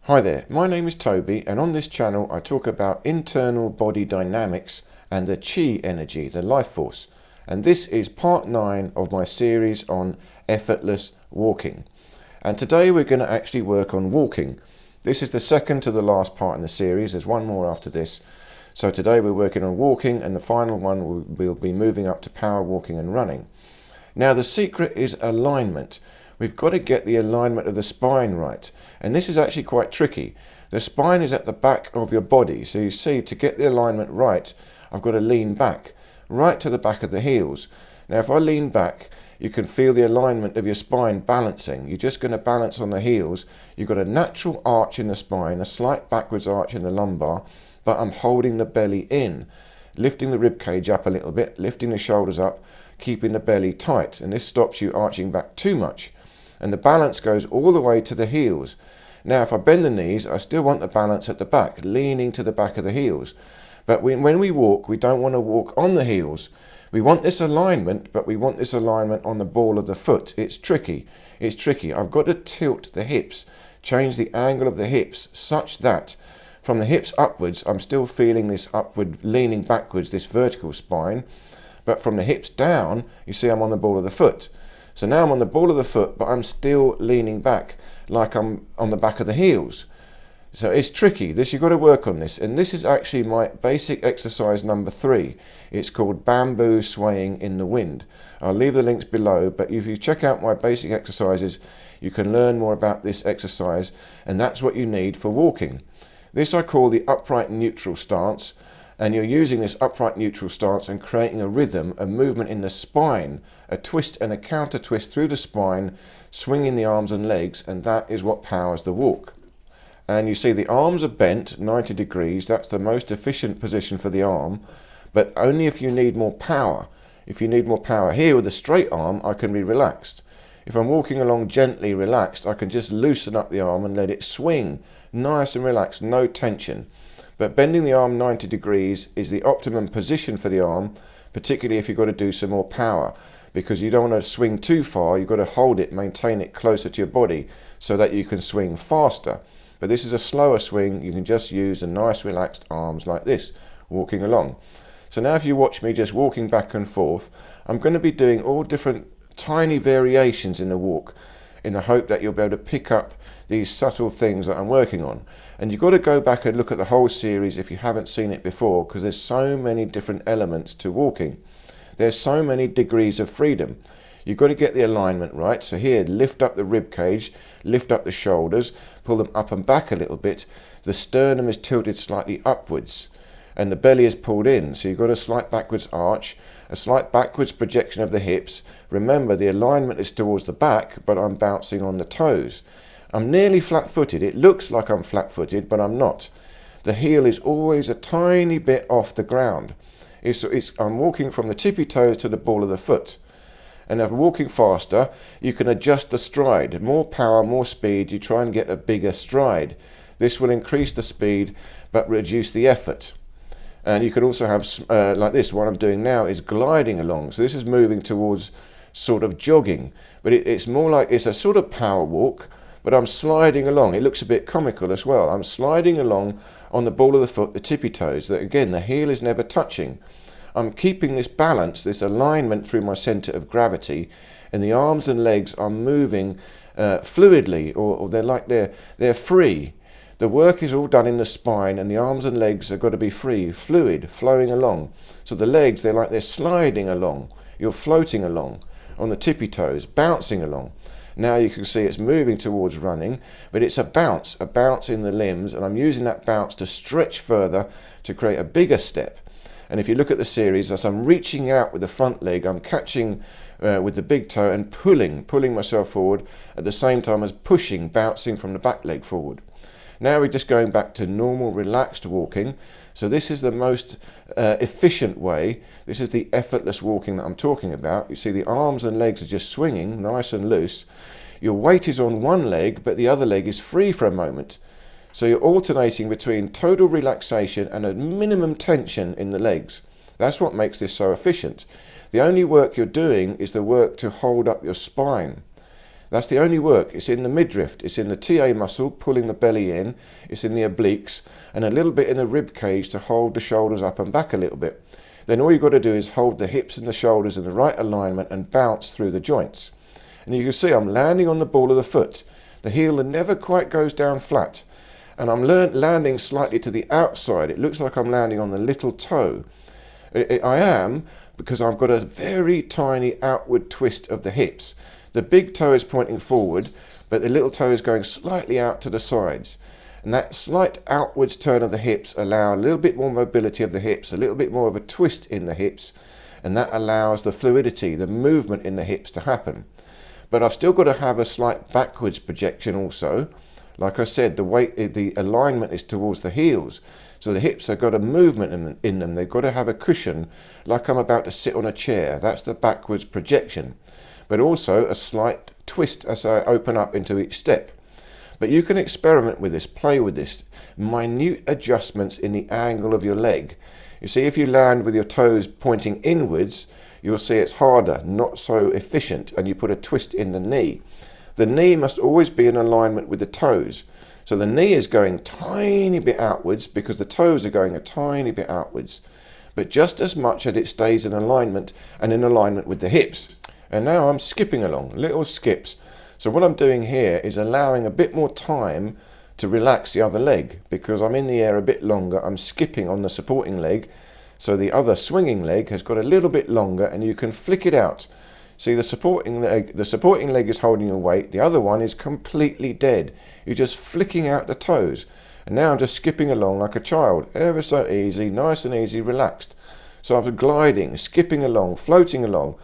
Hi there, my name is Toby, and on this channel I talk about internal body dynamics and the chi energy, the life force. And this is part 9 of my series on effortless walking. And today we're going to actually work on walking. This is the second to the last part in the series. There's one more after this. So today we're working on walking, and the final one we'll be moving up to power walking and running. Now the secret is alignment. We've got to get the alignment of the spine right. And this is actually quite tricky. The spine is at the back of your body. So you see, to get the alignment right, I've got to lean back, right to the back of the heels. Now if I lean back, you can feel the alignment of your spine balancing. You're just going to balance on the heels. You've got a natural arch in the spine, a slight backwards arch in the lumbar, but I'm holding the belly in, lifting the rib cage up a little bit, lifting the shoulders up, keeping the belly tight. And this stops you arching back too much. And the balance goes all the way to the heels. Now if I bend the knees, I still want the balance at the back, leaning to the back of the heels. But when we walk, we don't want to walk on the heels. We want this alignment, but we want this alignment on the ball of the foot. It's tricky. It's tricky. I've got to tilt the hips, change the angle of the hips such that from the hips upwards, I'm still feeling this upward, leaning backwards, this vertical spine. But from the hips down, you see I'm on the ball of the foot. So now I'm on the ball of the foot, but I'm still leaning back like I'm on the back of the heels. So it's tricky. You've got to work on this. And this is actually my basic exercise number 3. It's called bamboo swaying in the wind. I'll leave the links below, but if you check out my basic exercises, you can learn more about this exercise, and that's what you need for walking. This I call the upright neutral stance. And you're using this upright neutral stance and creating a rhythm, a movement in the spine, a twist and a counter twist through the spine, swinging the arms and legs, and that is what powers the walk. And you see the arms are bent 90 degrees. That's the most efficient position for the arm, but only if you need more power. If you need more power here with a straight arm, I can be relaxed. If I'm walking along gently relaxed, I can just loosen up the arm and let it swing, nice and relaxed, no tension. But bending the arm 90 degrees is the optimum position for the arm, particularly if you've got to do some more power, because you don't want to swing too far. You've got to hold it, maintain it closer to your body so that you can swing faster. But this is a slower swing. You can just use the nice relaxed arms like this, walking along. So now if you watch me just walking back and forth, I'm going to be doing all different tiny variations in the walk in the hope that you'll be able to pick up these subtle things that I'm working on. And you've got to go back and look at the whole series if you haven't seen it before, because there's so many different elements to walking. There's so many degrees of freedom. You've got to get the alignment right. So here, lift up the rib cage, lift up the shoulders, pull them up and back a little bit. The sternum is tilted slightly upwards and the belly is pulled in. So you've got a slight backwards arch, a slight backwards projection of the hips. Remember, the alignment is towards the back, but I'm bouncing on the toes. I'm nearly flat-footed. It looks like I'm flat-footed, but I'm not. The heel is always a tiny bit off the ground. I'm walking from the tippy toes to the ball of the foot. And if I'm walking faster, you can adjust the stride. More power, more speed, you try and get a bigger stride. This will increase the speed, but reduce the effort. And you can also have, like this, what I'm doing now is gliding along. So this is moving towards sort of jogging, but it's more like it's a sort of power walk, but I'm sliding along. It looks a bit comical as well. I'm sliding along on the ball of the foot, the tippy toes. That again, the heel is never touching. I'm keeping this balance, this alignment through my center of gravity, and the arms and legs are moving fluidly, or they're free. The work is all done in the spine, and the arms and legs have got to be free, fluid, flowing along. So the legs, they're sliding along. You're floating along on the tippy toes, bouncing along. Now you can see it's moving towards running, but it's a bounce in the limbs, and I'm using that bounce to stretch further to create a bigger step. And if you look at the series, as I'm reaching out with the front leg, I'm catching with the big toe and pulling myself forward at the same time as pushing, bouncing from the back leg forward. Now we're just going back to normal relaxed walking. So this is the most efficient way. This is the effortless walking that I'm talking about. You see the arms and legs are just swinging nice and loose. Your weight is on one leg, but the other leg is free for a moment. So you're alternating between total relaxation and a minimum tension in the legs. That's what makes this so efficient. The only work you're doing is the work to hold up your spine. That's the only work. It's in the midriff, it's in the TA muscle pulling the belly in, it's in the obliques, and a little bit in the rib cage to hold the shoulders up and back a little bit. Then all you've got to do is hold the hips and the shoulders in the right alignment and bounce through the joints. And you can see I'm landing on the ball of the foot. The heel never quite goes down flat. And I'm landing slightly to the outside. It looks like I'm landing on the little toe. I am, because I've got a very tiny outward twist of the hips. The big toe is pointing forward, but the little toe is going slightly out to the sides. And that slight outwards turn of the hips allow a little bit more mobility of the hips, a little bit more of a twist in the hips, and that allows the fluidity, the movement in the hips to happen. But I've still got to have a slight backwards projection also. Like I said, the alignment is towards the heels. So the hips have got a movement in them. They've got to have a cushion, like I'm about to sit on a chair. That's the backwards projection. But also a slight twist as I open up into each step. But you can experiment with this, play with this. Minute adjustments in the angle of your leg. You see, if you land with your toes pointing inwards, you'll see it's harder, not so efficient, and you put a twist in the knee. The knee must always be in alignment with the toes. So the knee is going tiny bit outwards because the toes are going a tiny bit outwards. But just as much as it stays in alignment and in alignment with the hips. And now I'm skipping along, little skips. So what I'm doing here is allowing a bit more time to relax the other leg because I'm in the air a bit longer. I'm skipping on the supporting leg. So the other swinging leg has got a little bit longer and you can flick it out. See, the supporting leg is holding your weight. The other one is completely dead. You're just flicking out the toes. And now I'm just skipping along like a child. Ever so easy, nice and easy, relaxed. So I'm gliding, skipping along, floating along.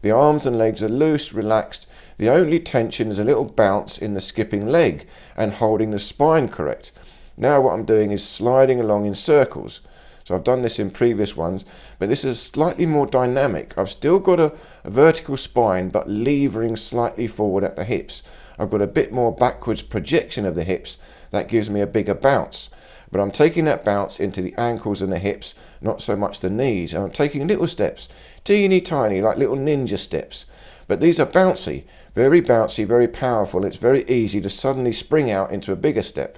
The arms and legs are loose, relaxed. The only tension is a little bounce in the skipping leg and holding the spine correct. Now what I'm doing is sliding along in circles. So I've done this in previous ones, but this is slightly more dynamic. I've still got a vertical spine, but levering slightly forward at the hips. I've got a bit more backwards projection of the hips. That gives me a bigger bounce. But I'm taking that bounce into the ankles and the hips, not so much the knees. And I'm taking little steps, teeny tiny, like little ninja steps. But these are bouncy, very powerful. It's very easy to suddenly spring out into a bigger step.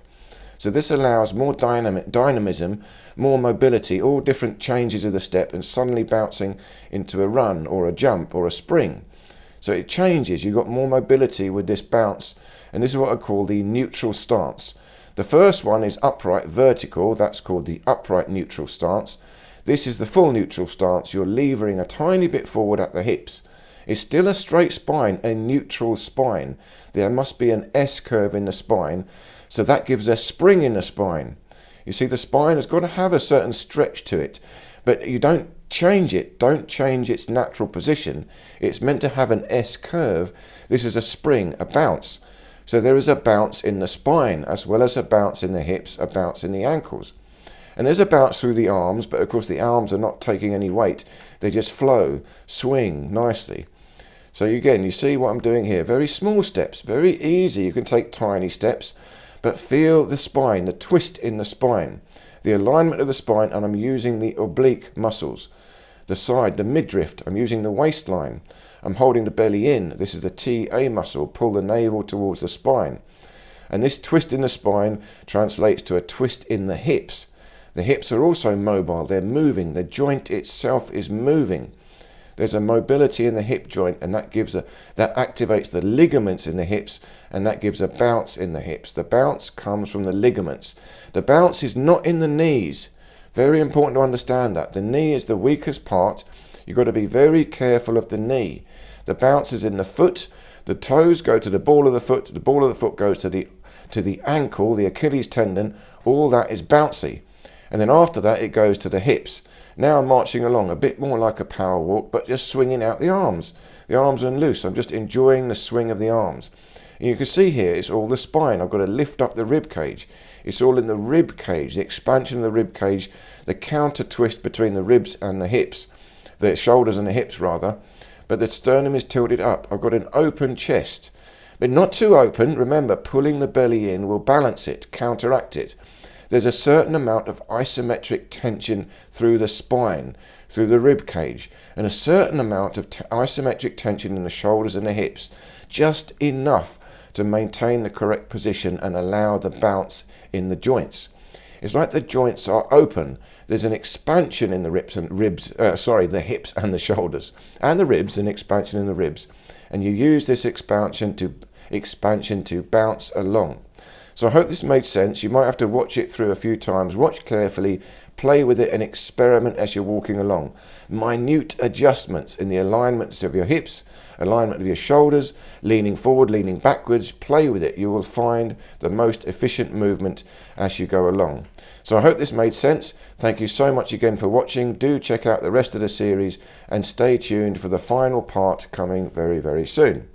So this allows more dynamism, more mobility, all different changes of the step and suddenly bouncing into a run or a jump or a spring. So it changes, you've got more mobility with this bounce, and this is what I call the neutral stance. The first one is upright vertical, that's called the upright neutral stance. This is the full neutral stance, you're levering a tiny bit forward at the hips. It's still a straight spine, a neutral spine. There must be an S curve in the spine, so that gives a spring in the spine. You see, the spine has got to have a certain stretch to it, but you don't change it, don't change its natural position. It's meant to have an S curve. This is a spring, a bounce. So there is a bounce in the spine, as well as a bounce in the hips, a bounce in the ankles. And there's a bounce through the arms, but of course the arms are not taking any weight. They just flow, swing nicely. So again, you see what I'm doing here. Very small steps, very easy. You can take tiny steps, but feel the spine, the twist in the spine, the alignment of the spine, and I'm using the oblique muscles. The side, the midriff, I'm using the waistline. I'm holding the belly in. This is the TA muscle. Pull the navel towards the spine. And this twist in the spine translates to a twist in the hips. The hips are also mobile. They're moving. The joint itself is moving. There's a mobility in the hip joint, and that activates the ligaments in the hips, and that gives a bounce in the hips. The bounce comes from the ligaments. The bounce is not in the knees. Very important to understand that. The knee is the weakest part. You've got to be very careful of the knee. The bounce is in the foot. The toes go to the ball of the foot. The ball of the foot goes to the ankle, the Achilles tendon. All that is bouncy. And then after that, it goes to the hips. Now I'm marching along a bit more like a power walk, but just swinging out the arms. The arms are loose. I'm just enjoying the swing of the arms. And you can see here, it's all the spine. I've got to lift up the rib cage. It's all in the rib cage, the expansion of the rib cage, the counter twist between the ribs and the hips, the shoulders and the hips rather. But the sternum is tilted up. I've got an open chest, but not too open. Remember, pulling the belly in will balance it, counteract it. There's a certain amount of isometric tension through the spine, through the rib cage, and a certain amount of isometric tension in the shoulders and the hips just enough to maintain the correct position and allow the bounce in the joints. It's like the joints are open. There's an expansion in the the hips and the shoulders, and the ribs, an expansion in the ribs. And you use this expansion to bounce along. So I hope this made sense. You might have to watch it through a few times, watch carefully, play with it and experiment as you're walking along. Minute adjustments in the alignments of your hips, alignment of your shoulders, leaning forward, leaning backwards, play with it. You will find the most efficient movement as you go along. So I hope this made sense. Thank you so much again for watching. Do check out the rest of the series and stay tuned for the final part coming very, very soon.